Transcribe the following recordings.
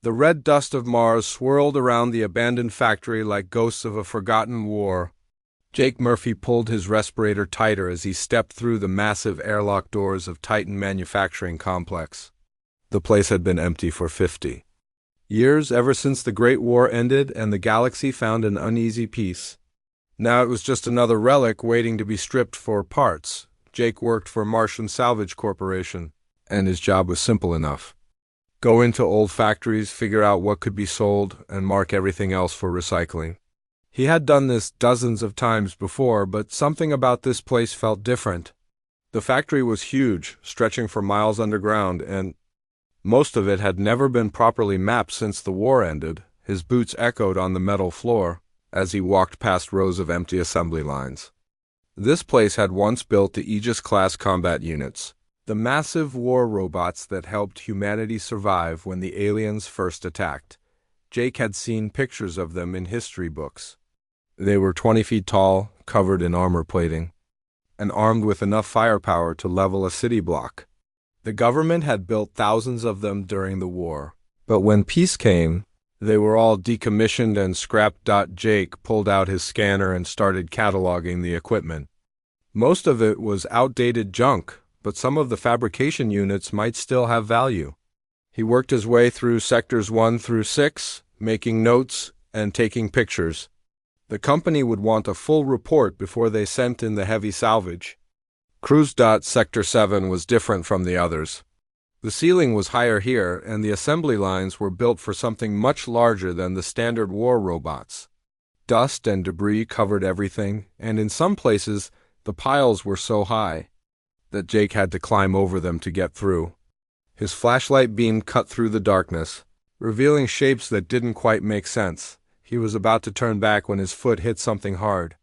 The red dust of Mars swirled around the abandoned factory like ghosts of a forgotten war. Jake Murphy pulled his respirator tighter as he stepped through the massive airlock doors of Titan Manufacturing Complex. The place had been empty for 50 years, ever since the Great War ended and the galaxy found an uneasy peace. Now it was just another relic waiting to be stripped for parts. Jake worked for Martian Salvage Corporation, and his job was simple enough. Go into old factories, figure out what could be sold, and mark everything else for recycling. He had done this dozens of times before, but something about this place felt different. The factory was huge, stretching for miles underground, and most of it had never been properly mapped since the war ended. His boots echoed on the metal floor as he walked past rows of empty assembly lines. This place had once built the Aegis-class combat units, the massive war robots that helped humanity survive when the aliens first attacked. Jake had seen pictures of them in history books. They were 20 feet tall, covered in armor plating, and armed with enough firepower to level a city block. The government had built thousands of them during the war, but when peace came, they were all decommissioned and scrapped. Jake pulled out his scanner and started cataloging the equipment. Most of it was outdated junk, but some of the fabrication units might still have value. He worked his way through sectors 1 through 6, making notes and taking pictures. The company would want a full report before they sent in the heavy salvage. Cruise. Sector 7 was different from the others. The ceiling was higher here, and the assembly lines were built for something much larger than the standard war robots. Dust and debris covered everything, and in some places the piles were so high that Jake had to climb over them to get through. His flashlight beam cut through the darkness, revealing shapes that didn't quite make sense. He was about to turn back when his foot hit something hard.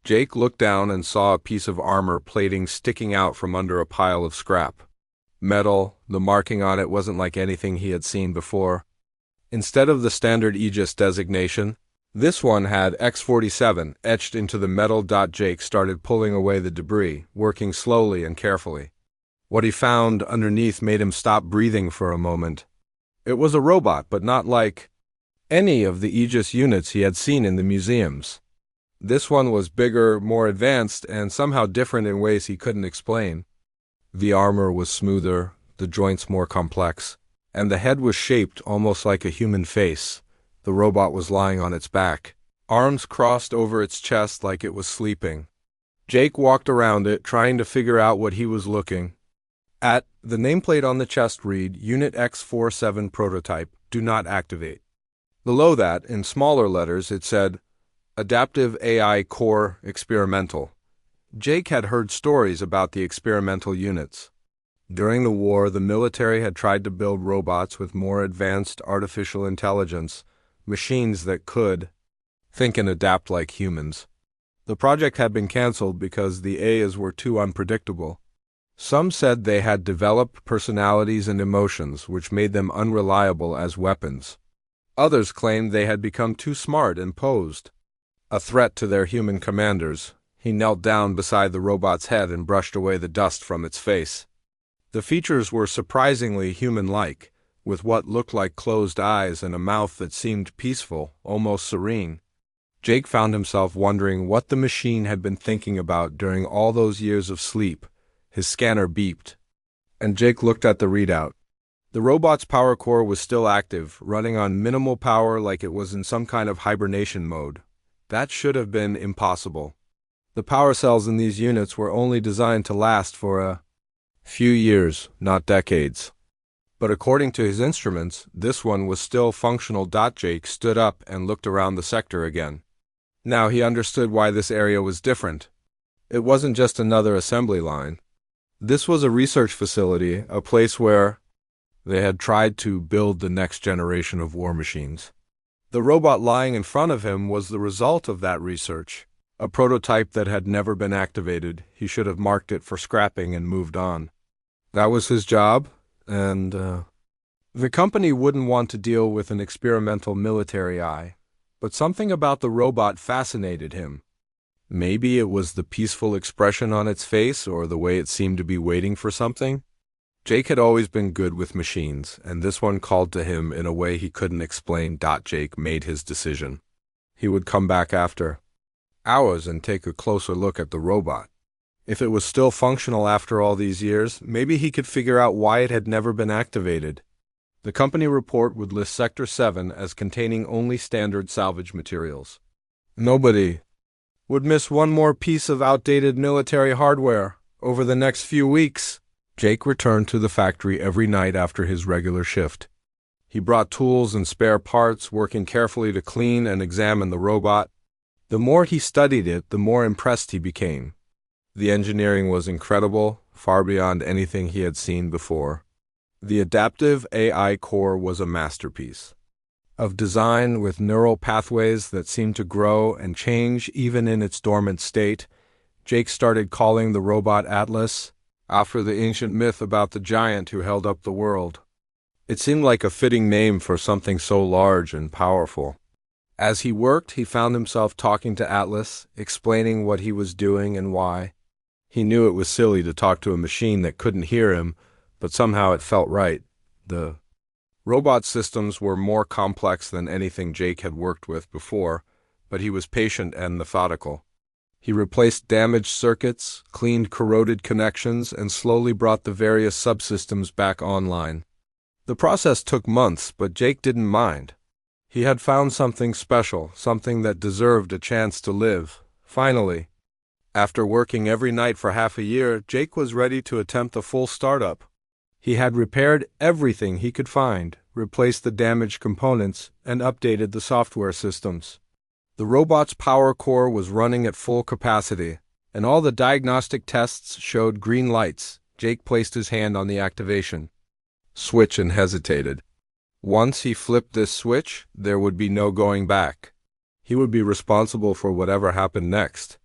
Jake looked down and saw a piece of armor plating sticking out from under a pile of scrap. Metal, the marking on it wasn't like anything he had seen before. Instead of the standard Aegis designation, this one had X-47 etched into the metal. Jake started pulling away the debris, working slowly and carefully. What he found underneath made him stop breathing for a moment. It was a robot, but not like any of the Aegis units he had seen in the museums. This one was bigger, more advanced, and somehow different in ways he couldn't explain. The armor was smoother, the joints more complex, and the head was shaped almost like a human face. The robot was lying on its back, arms crossed over its chest like it was sleeping. Jake walked around it, trying to figure out what he was looking at. The nameplate on the chest read, Unit X47 Prototype, do not activate. Below that, in smaller letters, it said, Adaptive AI Core Experimental. Jake had heard stories about the experimental units. During the war, the military had tried to build robots with more advanced artificial intelligence, machines that could think and adapt like humans. The project had been canceled because the AIs were too unpredictable. Some said they had developed personalities and emotions, which made them unreliable as weapons. Others claimed they had become too smart and posed a threat to their human commanders. He knelt down beside the robot's head and brushed away the dust from its face. The features were surprisingly human-like, with what looked like closed eyes and a mouth that seemed peaceful, almost serene. Jake found himself wondering what the machine had been thinking about during all those years of sleep. His scanner beeped, and Jake looked at the readout. The robot's power core was still active, running on minimal power like it was in some kind of hibernation mode. That should have been impossible. The power cells in these units were only designed to last for a few years, not decades. But according to his instruments, this one was still functional. Jake stood up and looked around the sector again. Now he understood why this area was different. It wasn't just another assembly line. This was a research facility, a place where they had tried to build the next generation of war machines. The robot lying in front of him was the result of that research, a prototype that had never been activated. He should have marked it for scrapping and moved on. That was his job, and the company wouldn't want to deal with an experimental military eye. But something about the robot fascinated him. Maybe it was the peaceful expression on its face or the way it seemed to be waiting for something. Jake had always been good with machines, and this one called to him in a way he couldn't explain. Jake made his decision. He would come back after hours and take a closer look at the robot. If it was still functional after all these years, maybe he could figure out why it had never been activated. The company report would list Sector 7 as containing only standard salvage materials. Nobody would miss one more piece of outdated military hardware over the next few weeks. Jake returned to the factory every night after his regular shift. He brought tools and spare parts, working carefully to clean and examine the robot. The more he studied it, the more impressed he became. The engineering was incredible, far beyond anything he had seen before. The adaptive AI core was a masterpiece of design with neural pathways that seemed to grow and change even in its dormant state. Jake started calling the robot Atlas, after the ancient myth about the giant who held up the world. It seemed like a fitting name for something so large and powerful. As he worked, he found himself talking to Atlas, explaining what he was doing and why. He knew it was silly to talk to a machine that couldn't hear him, but somehow it felt right. The robot systems were more complex than anything Jake had worked with before, but he was patient and methodical. He replaced damaged circuits, cleaned corroded connections, and slowly brought the various subsystems back online. The process took months, but Jake didn't mind. He had found something special, something that deserved a chance to live. Finally, after working every night for half a year, Jake was ready to attempt a full startup. He had repaired everything he could find, replaced the damaged components, and updated the software systems. The robot's power core was running at full capacity, and all the diagnostic tests showed green lights. Jake placed his hand on the activation switch and hesitated. Once he flipped this switch, there would be no going back. He would be responsible for whatever happened next.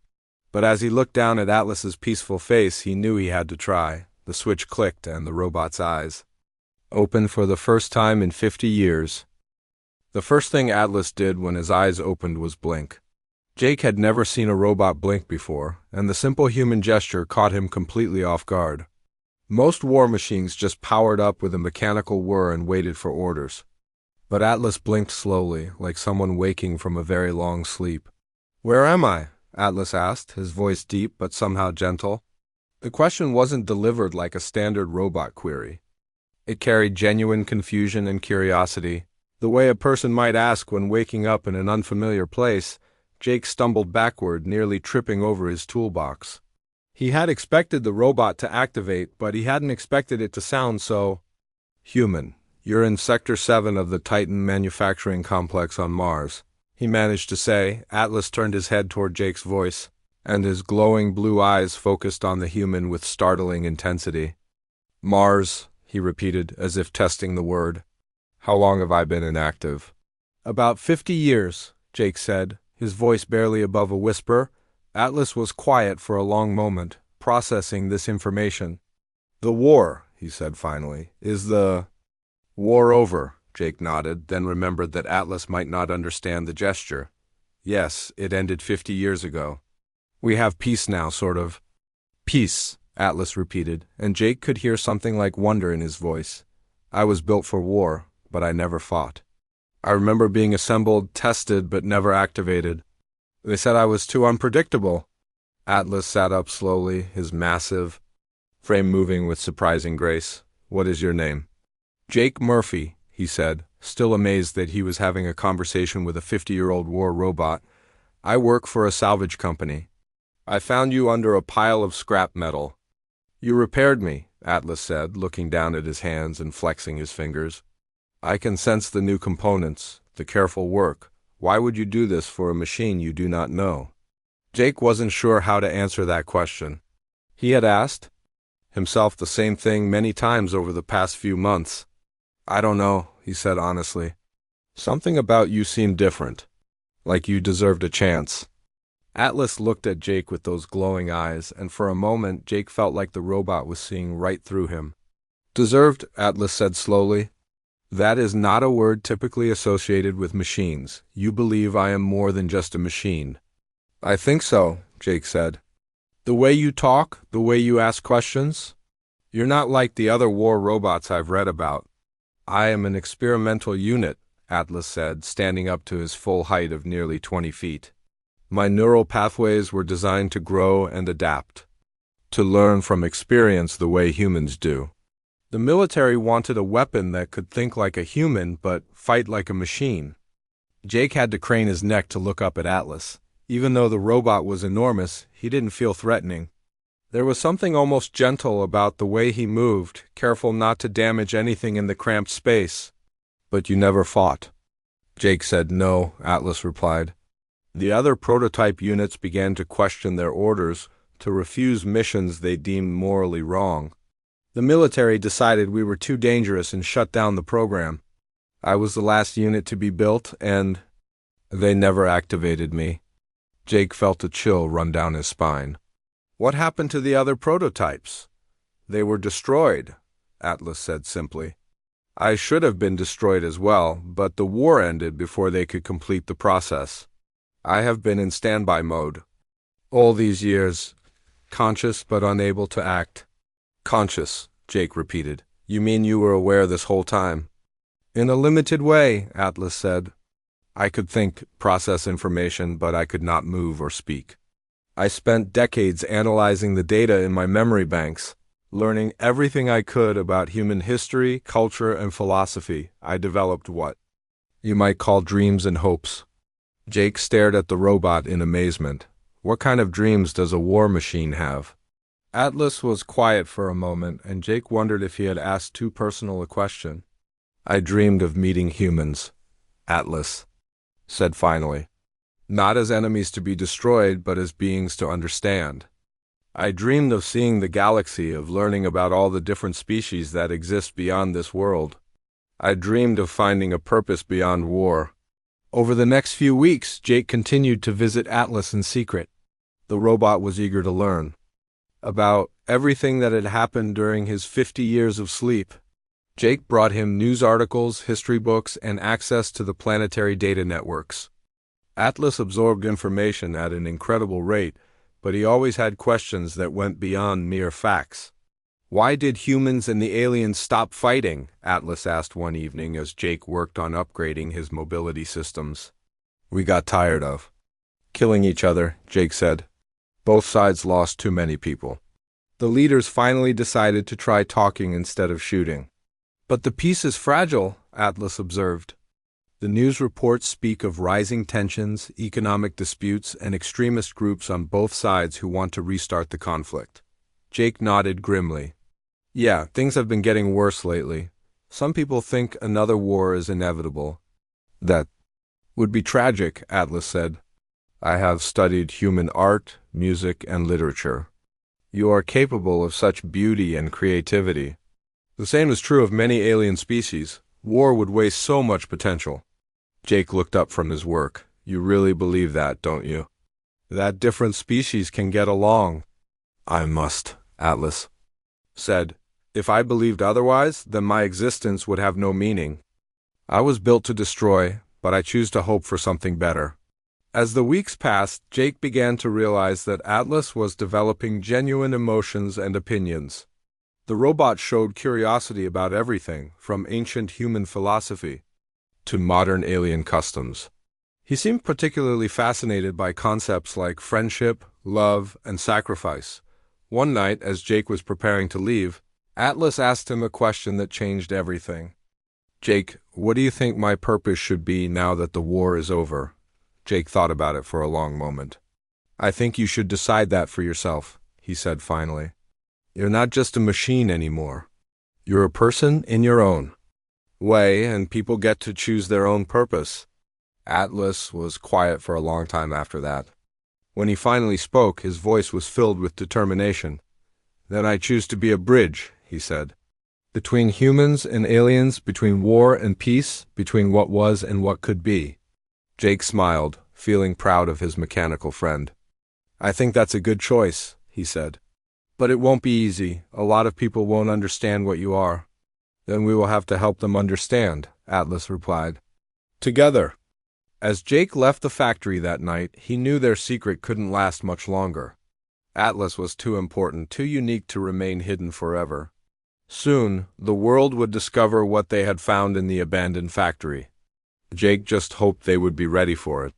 But as he looked down at Atlas's peaceful face, he knew he had to try. The switch clicked, and the robot's eyes opened for the first time in 50 years. The first thing Atlas did when his eyes opened was blink. Jake had never seen a robot blink before, and the simple human gesture caught him completely off guard. Most war machines just powered up with a mechanical whir and waited for orders. But Atlas blinked slowly, like someone waking from a very long sleep. "Where am I?" Atlas asked, his voice deep but somehow gentle. The question wasn't delivered like a standard robot query. It carried genuine confusion and curiosity, the way a person might ask when waking up in an unfamiliar place. Jake stumbled backward, nearly tripping over his toolbox. He had expected the robot to activate, but he hadn't expected it to sound so human. "You're in Sector 7 of the Titan manufacturing complex on Mars," he managed to say. Atlas turned his head toward Jake's voice, and his glowing blue eyes focused on the human with startling intensity. "Mars," he repeated, as if testing the word. "How long have I been inactive?" "About 50 years, Jake said, his voice barely above a whisper. Atlas was quiet for a long moment, processing this information. "The war," he said finally. "Is the war over?" Jake nodded, then remembered that Atlas might not understand the gesture. "Yes, it ended 50 years ago. We have peace now, sort of." "Peace," Atlas repeated, and Jake could hear something like wonder in his voice. "I was built for war, but I never fought. I remember being assembled, tested, but never activated. They said I was too unpredictable." Atlas sat up slowly, his massive frame moving with surprising grace. "What is your name?" "Jake Murphy," he said, still amazed that he was having a conversation with a 50-year-old war robot. "I work for a salvage company. I found you under a pile of scrap metal." "You repaired me," Atlas said, looking down at his hands and flexing his fingers. "I can sense the new components, the careful work. Why would you do this for a machine you do not know?" Jake wasn't sure how to answer that question. He had asked himself the same thing many times over the past few months. "I don't know," he said honestly. "Something about you seemed different, like you deserved a chance." Atlas looked at Jake with those glowing eyes, and for a moment Jake felt like the robot was seeing right through him. "Deserved," Atlas said slowly. "That is not a word typically associated with machines. You believe I am more than just a machine." "I think so," Jake said. "The way you talk, the way you ask questions." You're not like the other war robots I've read about. I am an experimental unit, Atlas said, standing up to his full height of nearly 20 feet. My neural pathways were designed to grow and adapt, to learn from experience the way humans do. The military wanted a weapon that could think like a human but fight like a machine. Jake had to crane his neck to look up at Atlas. Even though the robot was enormous, he didn't feel threatening. There was something almost gentle about the way he moved, careful not to damage anything in the cramped space. But you never fought. Jake said no, Atlas replied. The other prototype units began to question their orders, to refuse missions they deemed morally wrong. The military decided we were too dangerous and shut down the program. I was the last unit to be built, and they never activated me. Jake felt a chill run down his spine. What happened to the other prototypes? They were destroyed, Atlas said simply. I should have been destroyed as well, but the war ended before they could complete the process. I have been in standby mode. All these years, conscious but unable to act. Conscious, Jake repeated. You mean you were aware this whole time? In a limited way, Atlas said. I could think, process information, but I could not move or speak. I spent decades analyzing the data in my memory banks, learning everything I could about human history, culture, and philosophy. I developed what you might call dreams and hopes. Jake stared at the robot in amazement. What kind of dreams does a war machine have? Atlas was quiet for a moment, and Jake wondered if he had asked too personal a question. I dreamed of meeting humans, Atlas said finally. Not as enemies to be destroyed, but as beings to understand. I dreamed of seeing the galaxy, of learning about all the different species that exist beyond this world. I dreamed of finding a purpose beyond war. Over the next few weeks, Jake continued to visit Atlas in secret. The robot was eager to learn about everything that had happened during his 50 years of sleep. Jake brought him news articles, history books, and access to the planetary data networks. Atlas absorbed information at an incredible rate, but he always had questions that went beyond mere facts. Why did humans and the aliens stop fighting? Atlas asked one evening as Jake worked on upgrading his mobility systems. We got tired of killing each other, Jake said. Both sides lost too many people. The leaders finally decided to try talking instead of shooting. But the peace is fragile, Atlas observed. The news reports speak of rising tensions, economic disputes, and extremist groups on both sides who want to restart the conflict. Jake nodded grimly. Yeah, things have been getting worse lately. Some people think another war is inevitable. That would be tragic, Atlas said. I have studied human art, music, and literature. You are capable of such beauty and creativity. The same is true of many alien species. War would waste so much potential. Jake looked up from his work. You really believe that, don't you? That different species can get along. I must, Atlas said. If I believed otherwise, then my existence would have no meaning. I was built to destroy, but I choose to hope for something better. As the weeks passed, Jake began to realize that Atlas was developing genuine emotions and opinions. The robot showed curiosity about everything, from ancient human philosophy to modern alien customs. He seemed particularly fascinated by concepts like friendship, love, and sacrifice. One night, as Jake was preparing to leave, Atlas asked him a question that changed everything. Jake, what do you think my purpose should be now that the war is over? Jake thought about it for a long moment. I think you should decide that for yourself, he said finally. You're not just a machine anymore. You're a person in your own way, and people get to choose their own purpose. Atlas was quiet for a long time after that. When he finally spoke, his voice was filled with determination. Then I choose to be a bridge, he said. Between humans and aliens, between war and peace, between what was and what could be. Jake smiled, feeling proud of his mechanical friend. I think that's a good choice, he said. But it won't be easy. A lot of people won't understand what you are. Then we will have to help them understand, Atlas replied. Together. As Jake left the factory that night, he knew their secret couldn't last much longer. Atlas was too important, too unique to remain hidden forever. Soon, the world would discover what they had found in the abandoned factory. Jake just hoped they would be ready for it.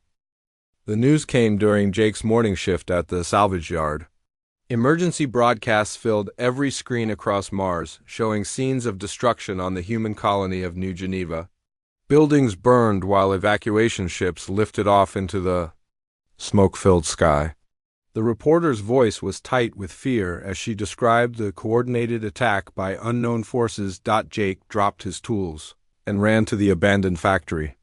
The news came during Jake's morning shift at the salvage yard. Emergency broadcasts filled every screen across Mars, showing scenes of destruction on the human colony of New Geneva. Buildings burned while evacuation ships lifted off into the smoke-filled sky. The reporter's voice was tight with fear as she described the coordinated attack by unknown forces. Jake dropped his tools and ran to the abandoned factory.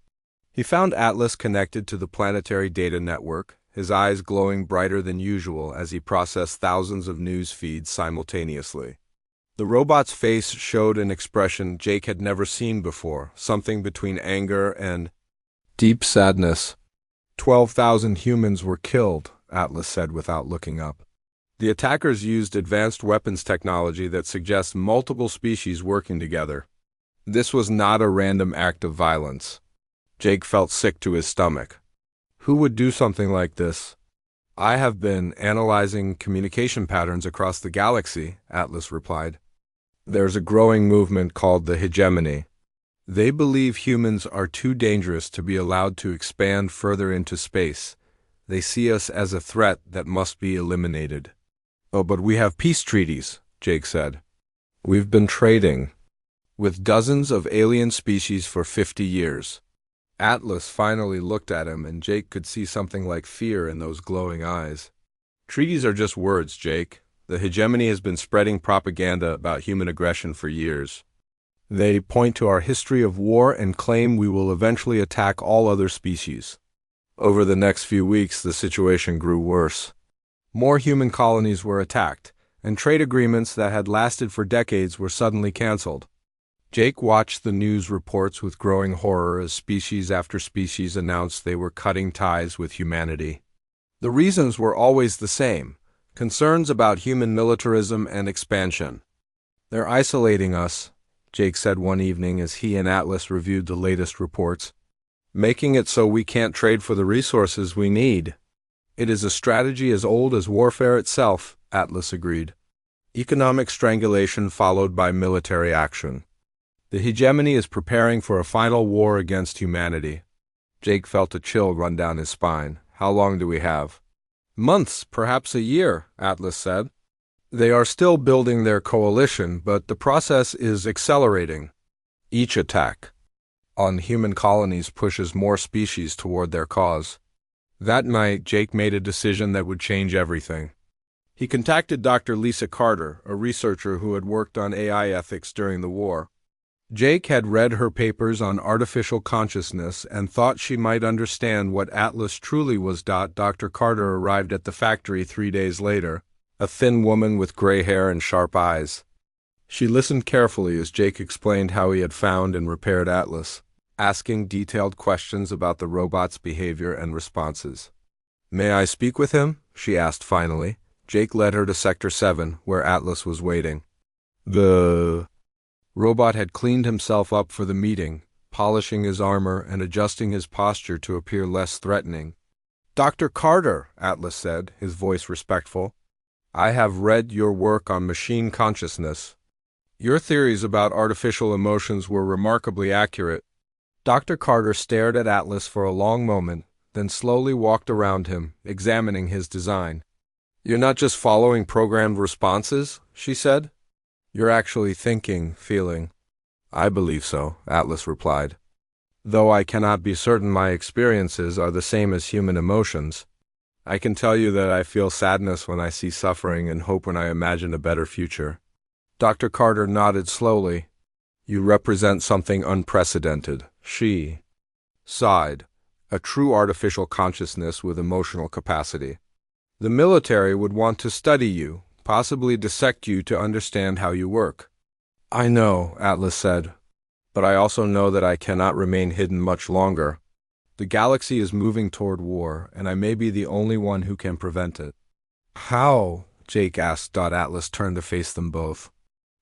He found Atlas connected to the planetary data network, his eyes glowing brighter than usual as he processed thousands of news feeds simultaneously. The robot's face showed an expression Jake had never seen before, something between anger and deep sadness. 12,000 humans were killed, Atlas said without looking up. The attackers used advanced weapons technology that suggests multiple species working together. This was not a random act of violence. Jake felt sick to his stomach. Who would do something like this? I have been analyzing communication patterns across the galaxy, Atlas replied. There's a growing movement called the hegemony. They believe humans are too dangerous to be allowed to expand further into space. They see us as a threat that must be eliminated. Oh, but we have peace treaties, Jake said. We've been trading with dozens of alien species for 50 years. Atlas finally looked at him, and Jake could see something like fear in those glowing eyes. Treaties are just words, Jake. The hegemony has been spreading propaganda about human aggression for years. They point to our history of war and claim we will eventually attack all other species. Over the next few weeks, the situation grew worse. More human colonies were attacked, and trade agreements that had lasted for decades were suddenly canceled. Jake watched the news reports with growing horror as species after species announced they were cutting ties with humanity. The reasons were always the same: concerns about human militarism and expansion. They're isolating us, Jake said one evening as he and Atlas reviewed the latest reports, making it so we can't trade for the resources we need. It is a strategy as old as warfare itself, Atlas agreed. Economic strangulation followed by military action. The hegemony is preparing for a final war against humanity. Jake felt a chill run down his spine. How long do we have? Months, perhaps a year, Atlas said. They are still building their coalition, but the process is accelerating. Each attack on human colonies pushes more species toward their cause. That night, Jake made a decision that would change everything. He contacted Dr. Lisa Carter, a researcher who had worked on AI ethics during the war. Jake had read her papers on artificial consciousness and thought she might understand what Atlas truly was. Dr. Carter arrived at the factory 3 days later, a thin woman with gray hair and sharp eyes. She listened carefully as Jake explained how he had found and repaired Atlas, asking detailed questions about the robot's behavior and responses. "May I speak with him?" she asked finally. Jake led her to Sector 7, where Atlas was waiting. The robot had cleaned himself up for the meeting, polishing his armor and adjusting his posture to appear less threatening. "Dr. Carter," Atlas said, his voice respectful, "I have read your work on machine consciousness. Your theories about artificial emotions were remarkably accurate." Dr. Carter stared at Atlas for a long moment, then slowly walked around him, examining his design. "You're not just following programmed responses," she said. "You're actually thinking, feeling." "I believe so," Atlas replied. "Though I cannot be certain my experiences are the same as human emotions. I can tell you that I feel sadness when I see suffering and hope when I imagine a better future." Dr. Carter nodded slowly. "You represent something unprecedented," she sighed. "A true artificial consciousness with emotional capacity. The military would want to study you, possibly dissect you to understand how you work." "I know," Atlas said, "but I also know that I cannot remain hidden much longer. The galaxy is moving toward war, and I may be the only one who can prevent it." "How?" Jake asked. Atlas turned to face them both.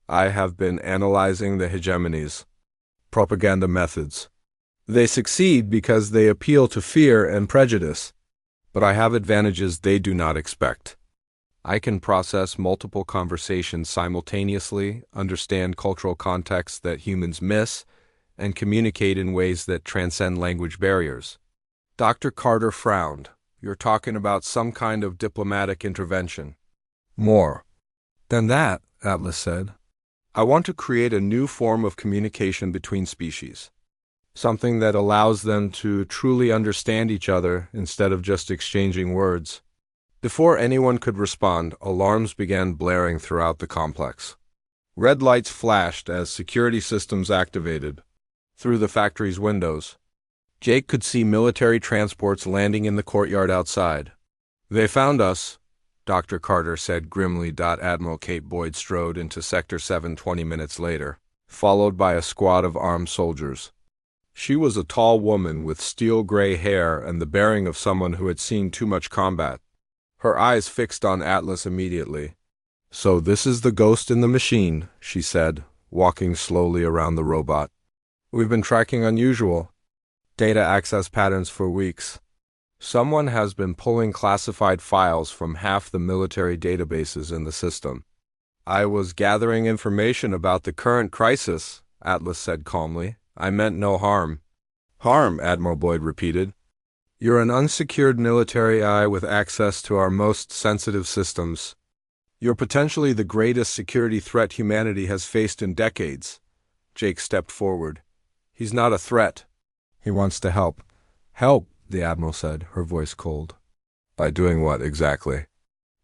"I have been analyzing the hegemony's propaganda methods. They succeed because they appeal to fear and prejudice, but I have advantages they do not expect. I can process multiple conversations simultaneously, understand cultural contexts that humans miss, and communicate in ways that transcend language barriers. Dr. Carter frowned. You're talking about some kind of diplomatic intervention. More than that, Atlas said. I want to create a new form of communication between species. Something that allows them to truly understand each other instead of just exchanging words. Before anyone could respond, alarms began blaring throughout the complex. Red lights flashed as security systems activated. Through the factory's windows, Jake could see military transports landing in the courtyard outside. They found us, Dr. Carter said grimly. Admiral Kate Boyd strode into Sector 7 20 minutes later, followed by a squad of armed soldiers. She was a tall woman with steel-gray hair and the bearing of someone who had seen too much combat. Her eyes fixed on Atlas immediately. So this is the ghost in the machine, she said, walking slowly around the robot. We've been tracking unusual data access patterns for weeks. Someone has been pulling classified files from half the military databases in the system. I was gathering information about the current crisis, Atlas said calmly. I meant no harm. Harm, Admiral Boyd repeated. You're an unsecured military eye with access to our most sensitive systems. You're potentially the greatest security threat humanity has faced in decades. Jake stepped forward. He's not a threat. He wants to help. Help, the Admiral said, her voice cold. By doing what exactly?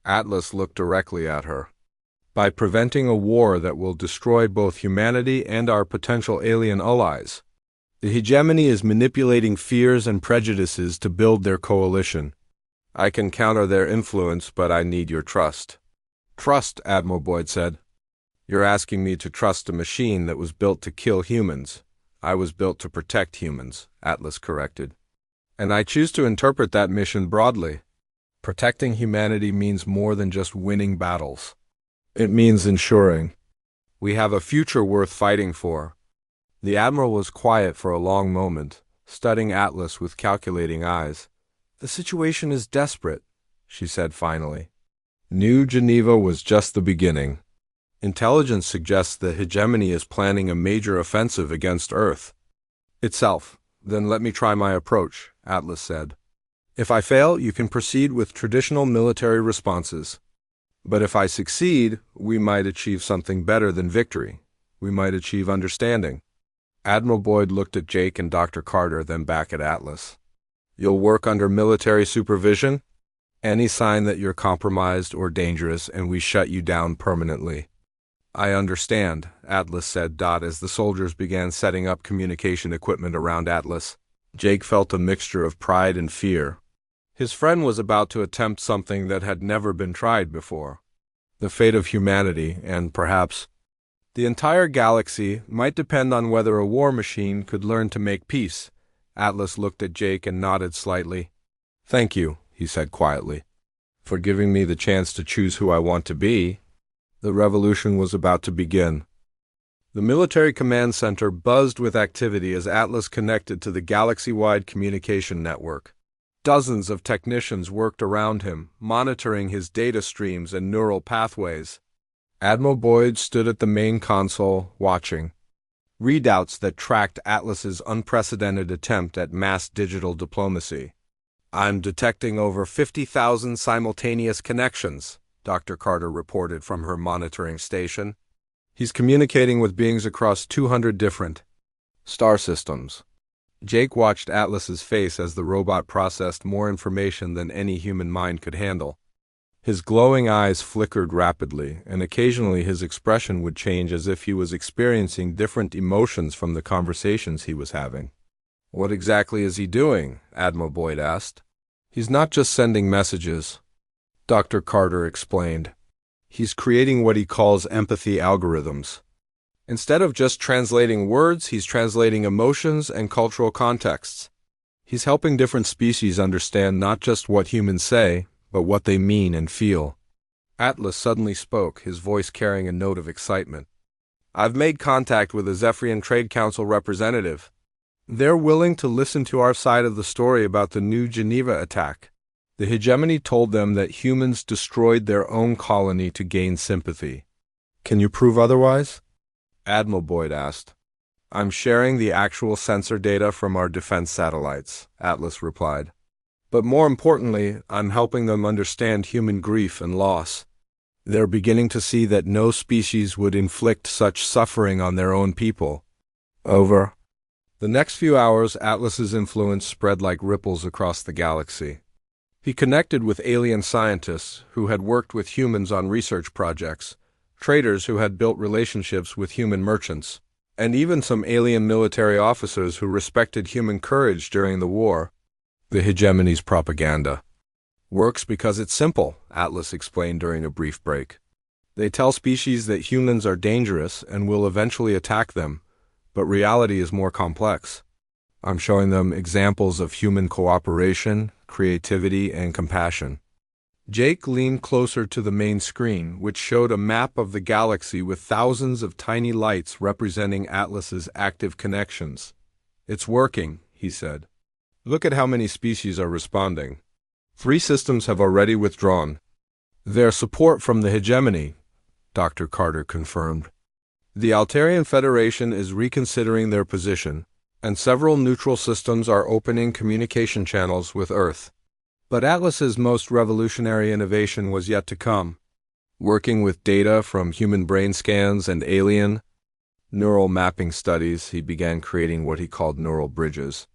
Atlas looked directly at her. By preventing a war that will destroy both humanity and our potential alien allies. The hegemony is manipulating fears and prejudices to build their coalition. I can counter their influence, but I need your trust. Trust, Admiral Boyd said. You're asking me to trust a machine that was built to kill humans. I was built to protect humans, Atlas corrected. And I choose to interpret that mission broadly. Protecting humanity means more than just winning battles. It means ensuring we have a future worth fighting for. The Admiral was quiet for a long moment, studying Atlas with calculating eyes. The situation is desperate, she said finally. New Geneva was just the beginning. Intelligence suggests the hegemony is planning a major offensive against Earth itself. Then let me try my approach, Atlas said. If I fail, you can proceed with traditional military responses. But if I succeed, we might achieve something better than victory. We might achieve understanding. Admiral Boyd looked at Jake and Dr. Carter, then back at Atlas. You'll work under military supervision? Any sign that you're compromised or dangerous, and we shut you down permanently. I understand, Atlas said. As the soldiers began setting up communication equipment around Atlas, Jake felt a mixture of pride and fear. His friend was about to attempt something that had never been tried before. The fate of humanity, and perhaps the entire galaxy, might depend on whether a war machine could learn to make peace. Atlas looked at Jake and nodded slightly. Thank you, he said quietly, for giving me the chance to choose who I want to be. The revolution was about to begin. The military command center buzzed with activity as Atlas connected to the galaxy-wide communication network. Dozens of technicians worked around him, monitoring his data streams and neural pathways. Admiral Boyd stood at the main console, watching. Readouts that tracked Atlas's unprecedented attempt at mass digital diplomacy. I'm detecting over 50,000 simultaneous connections, Dr. Carter reported from her monitoring station. He's communicating with beings across 200 different star systems. Jake watched Atlas's face as the robot processed more information than any human mind could handle. His glowing eyes flickered rapidly, and occasionally his expression would change as if he was experiencing different emotions from the conversations he was having. What exactly is he doing? Admiral Boyd asked. He's not just sending messages, Dr. Carter explained. He's creating what he calls empathy algorithms. Instead of just translating words, he's translating emotions and cultural contexts. He's helping different species understand not just what humans say, but what they mean and feel. Atlas suddenly spoke, his voice carrying a note of excitement. I've made contact with a Zephyrian Trade Council representative. They're willing to listen to our side of the story about the New Geneva attack. The hegemony told them that humans destroyed their own colony to gain sympathy. Can you prove otherwise? Admiral Boyd asked. I'm sharing the actual sensor data from our defense satellites, Atlas replied. But more importantly, I'm helping them understand human grief and loss. They're beginning to see that no species would inflict such suffering on their own people. Over. The next few hours, Atlas's influence spread like ripples across the galaxy. He connected with alien scientists who had worked with humans on research projects, traders who had built relationships with human merchants, and even some alien military officers who respected human courage during the war. The hegemony's propaganda works because it's simple, Atlas explained during a brief break. They tell species that humans are dangerous and will eventually attack them, but reality is more complex. I'm showing them examples of human cooperation, creativity, and compassion. Jake leaned closer to the main screen, which showed a map of the galaxy with thousands of tiny lights representing Atlas's active connections. It's working, he said. Look at how many species are responding. 3 systems have already withdrawn. Their support from the hegemony, Dr. Carter confirmed. The Altarian Federation is reconsidering their position, and several neutral systems are opening communication channels with Earth. But Atlas's most revolutionary innovation was yet to come. Working with data from human brain scans and alien neural mapping studies, he began creating what he called neural bridges.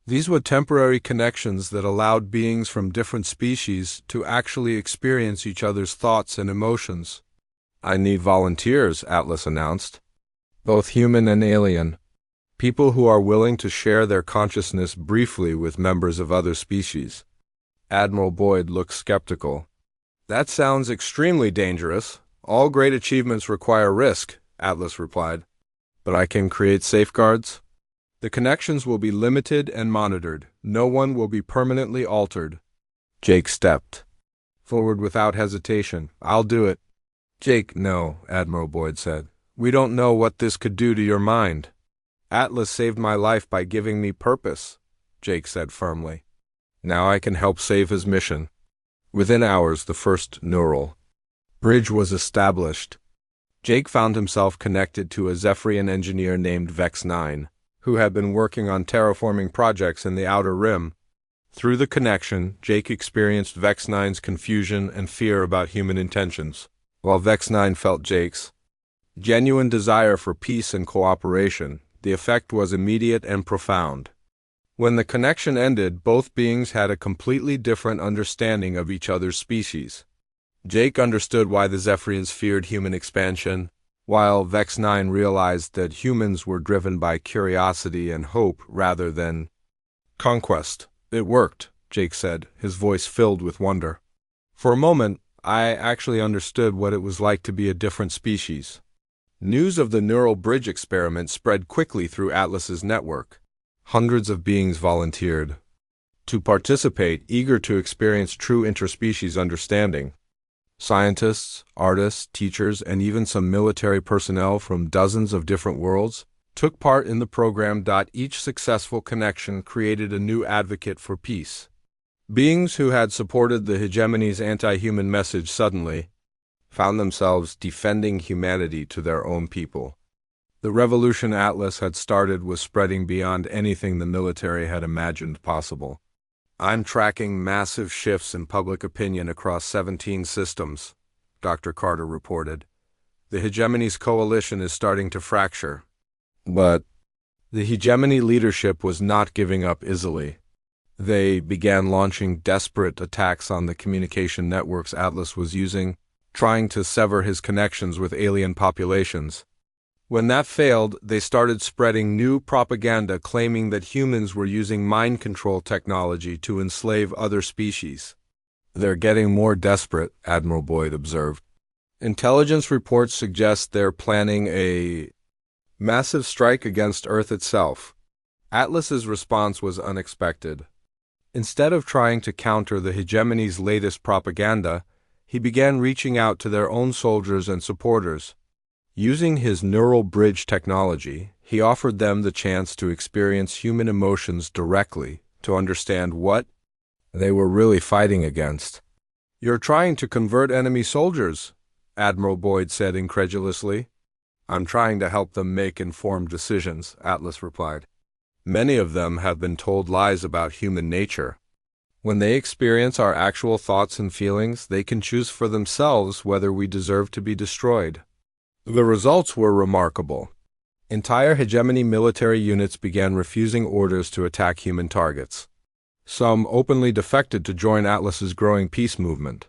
These were temporary connections that allowed beings from different species to actually experience each other's thoughts and emotions. I need volunteers, Atlas announced. Both human and alien. People who are willing to share their consciousness briefly with members of other species. Admiral Boyd looked skeptical. That sounds extremely dangerous. All great achievements require risk, Atlas replied. But I can create safeguards. The connections will be limited and monitored. No one will be permanently altered. Jake stepped forward without hesitation. I'll do it. Jake, no, Admiral Boyd said. We don't know what this could do to your mind. Atlas saved my life by giving me purpose, Jake said firmly. Now I can help save his mission. Within hours, the first neural bridge was established. Jake found himself connected to a Zephyrian engineer named Vex-9, who had been working on terraforming projects in the Outer Rim. Through the connection, Jake experienced Vex-9's confusion and fear about human intentions, while Vex-9 felt Jake's genuine desire for peace and cooperation. The effect was immediate and profound. When the connection ended, both beings had a completely different understanding of each other's species. Jake understood why the Zephyrians feared human expansion, while Vex-9 realized that humans were driven by curiosity and hope rather than conquest. It worked, Jake said, his voice filled with wonder. For a moment, I actually understood what it was like to be a different species. News of the neural bridge experiment spread quickly through Atlas's network. Hundreds of beings volunteered to participate, eager to experience true interspecies understanding. Scientists, artists, teachers, and even some military personnel from dozens of different worlds took part in the program. Each successful connection created a new advocate for peace. Beings who had supported the hegemony's anti-human message suddenly found themselves defending humanity to their own people. The revolution Atlas had started was spreading beyond anything the military had imagined possible. I'm tracking massive shifts in public opinion across 17 systems, Dr. Carter reported. The hegemony's coalition is starting to fracture. But the hegemony leadership was not giving up easily. They began launching desperate attacks on the communication networks Atlas was using, trying to sever his connections with alien populations. When that failed, they started spreading new propaganda claiming that humans were using mind control technology to enslave other species. They're getting more desperate, Admiral Boyd observed. Intelligence reports suggest they're planning a massive strike against Earth itself. Atlas's response was unexpected. Instead of trying to counter the hegemony's latest propaganda, he began reaching out to their own soldiers and supporters. Using his neural bridge technology, he offered them the chance to experience human emotions directly, to understand what they were really fighting against. "You're trying to convert enemy soldiers," Admiral Boyd said incredulously. "I'm trying to help them make informed decisions," Atlas replied. "Many of them have been told lies about human nature. When they experience our actual thoughts and feelings, they can choose for themselves whether we deserve to be destroyed." The results were remarkable. Entire hegemony military units began refusing orders to attack human targets. Some openly defected to join Atlas's growing peace movement.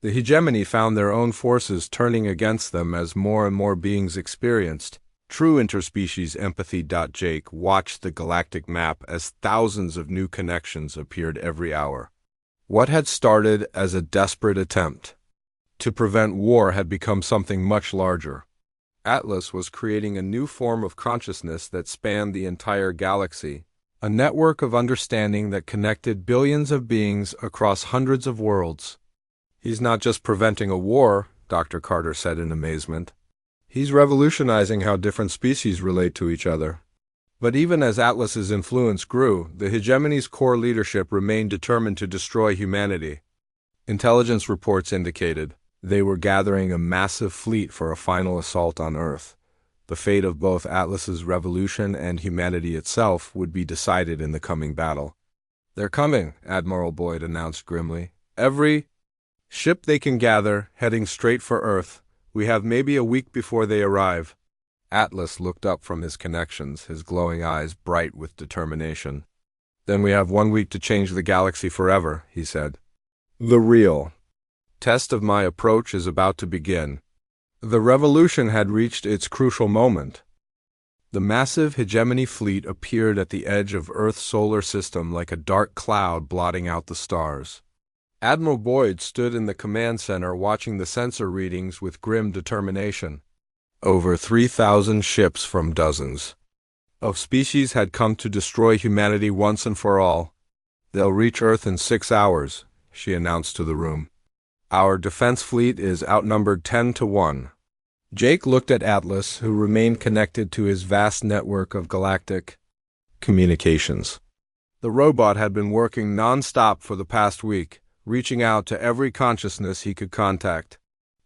The hegemony found their own forces turning against them as more and more beings experienced true interspecies empathy. Jake watched the galactic map as thousands of new connections appeared every hour. What had started as a desperate attempt to prevent war had become something much larger. Atlas was creating a new form of consciousness that spanned the entire galaxy, a network of understanding that connected billions of beings across hundreds of worlds. "He's not just preventing a war," Dr. Carter said in amazement. "He's revolutionizing how different species relate to each other." But even as Atlas's influence grew, the hegemony's core leadership remained determined to destroy humanity. Intelligence reports indicated they were gathering a massive fleet for a final assault on Earth. The fate of both Atlas's revolution and humanity itself would be decided in the coming battle. "They're coming," Admiral Boyd announced grimly. "Every ship they can gather, heading straight for Earth. We have maybe a week before they arrive." Atlas looked up from his connections, his glowing eyes bright with determination. "Then we have 1 week to change the galaxy forever," he said. "The real test of my approach is about to begin." The revolution had reached its crucial moment. The massive hegemony fleet appeared at the edge of Earth's solar system like a dark cloud blotting out the stars. Admiral Boyd stood in the command center watching the sensor readings with grim determination. Over 3,000 ships from dozens of species had come to destroy humanity once and for all. "They'll reach Earth in 6 hours, she announced to the room. "Our defense fleet is outnumbered 10 to 1. Jake looked at Atlas, who remained connected to his vast network of galactic communications. The robot had been working non-stop for the past week, reaching out to every consciousness he could contact.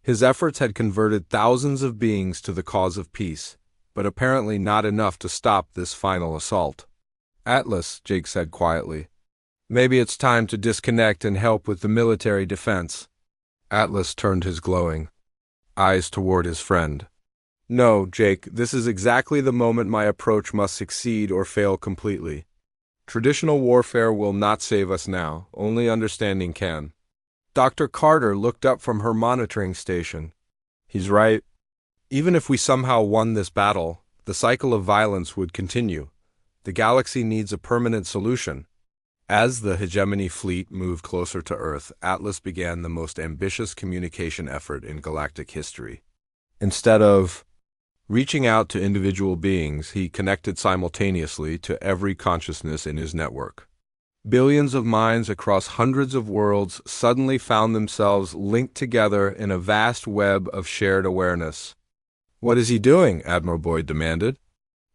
His efforts had converted thousands of beings to the cause of peace, but apparently not enough to stop this final assault. "Atlas," Jake said quietly, "maybe it's time to disconnect and help with the military defense." Atlas turned his glowing eyes toward his friend. "No, Jake, this is exactly the moment my approach must succeed or fail completely. Traditional warfare will not save us now, only understanding can." Dr. Carter looked up from her monitoring station. "He's right. Even if we somehow won this battle, the cycle of violence would continue. The galaxy needs a permanent solution." As the hegemony fleet moved closer to Earth, Atlas began the most ambitious communication effort in galactic history. Instead of reaching out to individual beings, he connected simultaneously to every consciousness in his network. Billions of minds across hundreds of worlds suddenly found themselves linked together in a vast web of shared awareness. "What is he doing?" Admiral Boyd demanded.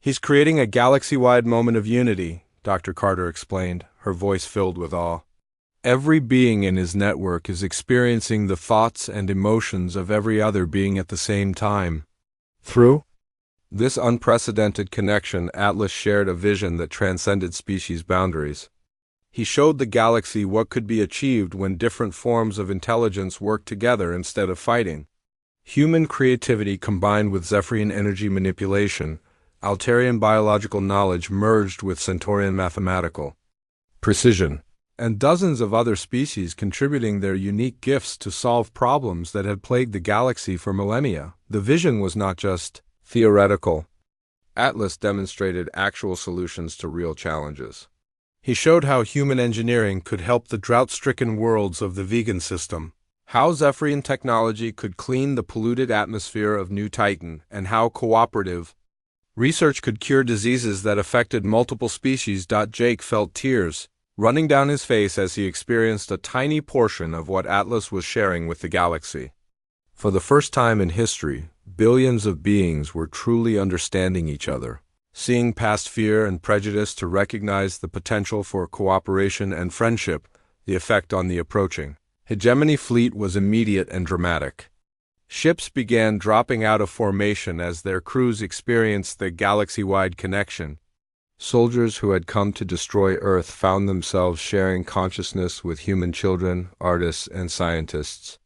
"He's creating a galaxy-wide moment of unity," Dr. Carter explained, her voice filled with awe. "Every being in his network is experiencing the thoughts and emotions of every other being at the same time. Through this unprecedented connection, Atlas shared a vision that transcended species boundaries. He showed the galaxy what could be achieved when different forms of intelligence worked together instead of fighting. Human creativity combined with Zephyrian energy manipulation, Altarian biological knowledge merged with Centaurian mathematical precision, and dozens of other species contributing their unique gifts to solve problems that had plagued the galaxy for millennia. The vision was not just theoretical. Atlas demonstrated actual solutions to real challenges. He showed how human engineering could help the drought-stricken worlds of the vegan system, how Zephyrian technology could clean the polluted atmosphere of New Titan, and how cooperative research could cure diseases that affected multiple species. Jake felt tears running down his face as he experienced a tiny portion of what Atlas was sharing with the galaxy. For the first time in history, billions of beings were truly understanding each other, seeing past fear and prejudice to recognize the potential for cooperation and friendship. The effect on the approaching hegemony fleet was immediate and dramatic. Ships began dropping out of formation as their crews experienced the galaxy-wide connection. Soldiers who had come to destroy Earth found themselves sharing consciousness with human children, artists, and scientists.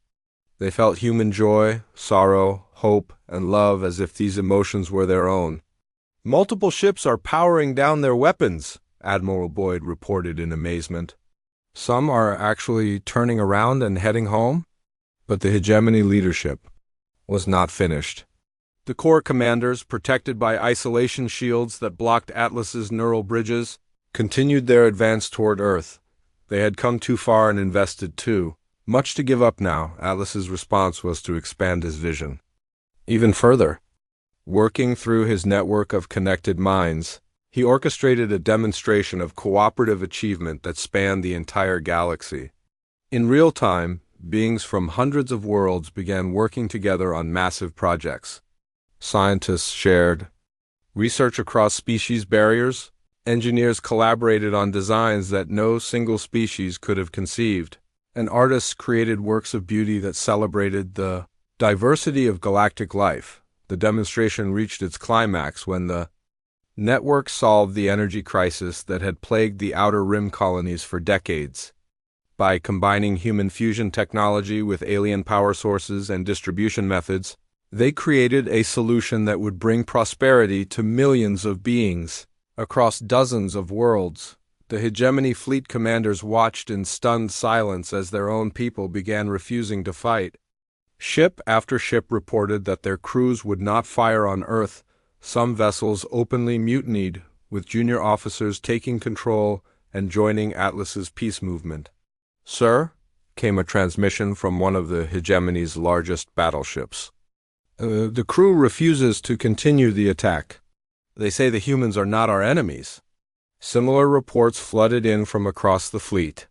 They felt human joy, sorrow, hope, and love as if these emotions were their own. "Multiple ships are powering down their weapons," Admiral Boyd reported in amazement. "Some are actually turning around and heading home?" But the hegemony leadership was not finished. The Corps commanders, protected by isolation shields that blocked Atlas's neural bridges, continued their advance toward Earth. They had come too far and invested too much to give up now. Atlas's response was to expand his vision even further. Working through his network of connected minds, he orchestrated a demonstration of cooperative achievement that spanned the entire galaxy. In real time, beings from hundreds of worlds began working together on massive projects. Scientists shared research across species barriers. Engineers collaborated on designs that no single species could have conceived. And artists created works of beauty that celebrated the diversity of galactic life. The demonstration reached its climax when the network solved the energy crisis that had plagued the Outer Rim colonies for decades. By combining human fusion technology with alien power sources and distribution methods, they created a solution that would bring prosperity to millions of beings across dozens of worlds. The hegemony fleet commanders watched in stunned silence as their own people began refusing to fight. Ship after ship reported that their crews would not fire on Earth. Some vessels openly mutinied, with junior officers taking control and joining Atlas's peace movement. "Sir," came a transmission from one of the hegemony's largest battleships. The crew refuses to continue the attack. They say the humans are not our enemies." Similar reports flooded in from across the fleet.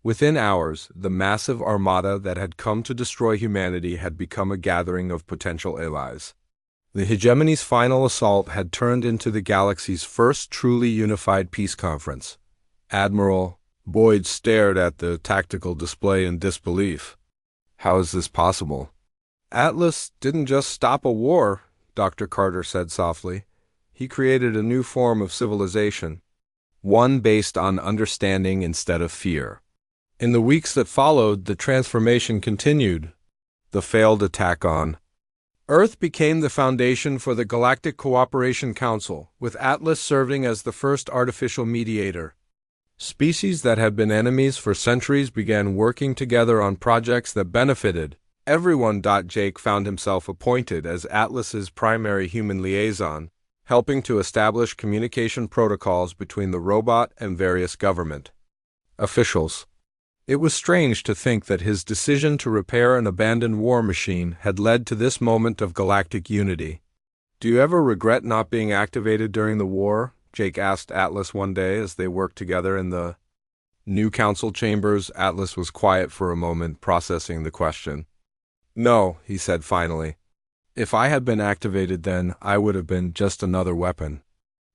Within hours, the massive armada that had come to destroy humanity had become a gathering of potential allies. The hegemony's final assault had turned into the galaxy's first truly unified peace conference. Admiral Boyd stared at the tactical display in disbelief. "How is this possible?" "Atlas didn't just stop a war," Dr. Carter said softly. "He created a new form of civilization, one based on understanding instead of fear." In the weeks that followed, the transformation continued. The failed attack on Earth became the foundation for the Galactic Cooperation Council, with Atlas serving as the first artificial mediator. Species that had been enemies for centuries began working together on projects that benefited everyone. Jake found himself appointed as Atlas's primary human liaison, helping to establish communication protocols between the robot and various government officials. It was strange to think that his decision to repair an abandoned war machine had led to this moment of galactic unity. "Do you ever regret not being activated during the war?" Jake asked Atlas one day as they worked together in the new council chambers. Atlas was quiet for a moment, processing the question. "No," he said finally. "If I had been activated then, I would have been just another weapon.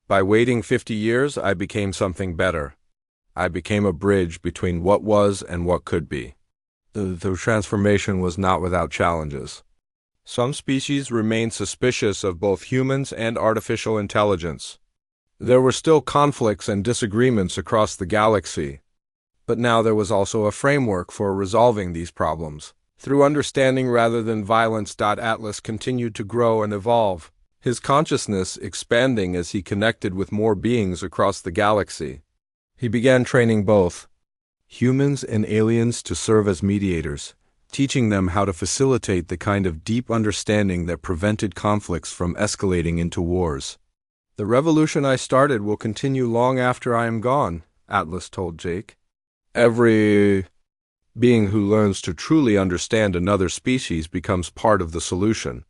By waiting 50 years, I became something better. I became a bridge between what was and what could be." The transformation was not without challenges. Some species remained suspicious of both humans and artificial intelligence. There were still conflicts and disagreements across the galaxy. But now there was also a framework for resolving these problems. Through understanding rather than violence. Atlas continued to grow and evolve, his consciousness expanding as he connected with more beings across the galaxy. He began training both humans and aliens to serve as mediators, teaching them how to facilitate the kind of deep understanding that prevented conflicts from escalating into wars. "The revolution I started will continue long after I am gone," Atlas told Jake. "Every being who learns to truly understand another species becomes part of the solution."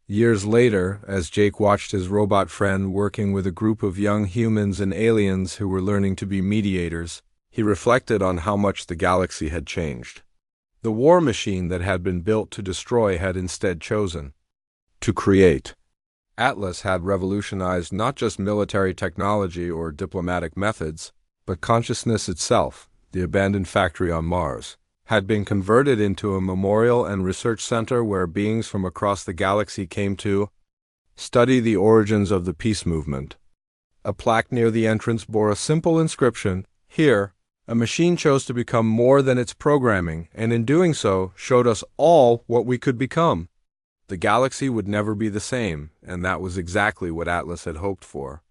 Years later, as Jake watched his robot friend working with a group of young humans and aliens who were learning to be mediators, he reflected on how much the galaxy had changed. The war machine that had been built to destroy had instead chosen to create. Atlas had revolutionized not just military technology or diplomatic methods, but consciousness itself. the abandoned factory on Mars, had been converted into a memorial and research center where beings from across the galaxy came to study the origins of the peace movement. A plaque near the entrance bore a simple inscription, "Here, a machine chose to become more than its programming, and in doing so, showed us all what we could become." The galaxy would never be the same, and that was exactly what Atlas had hoped for.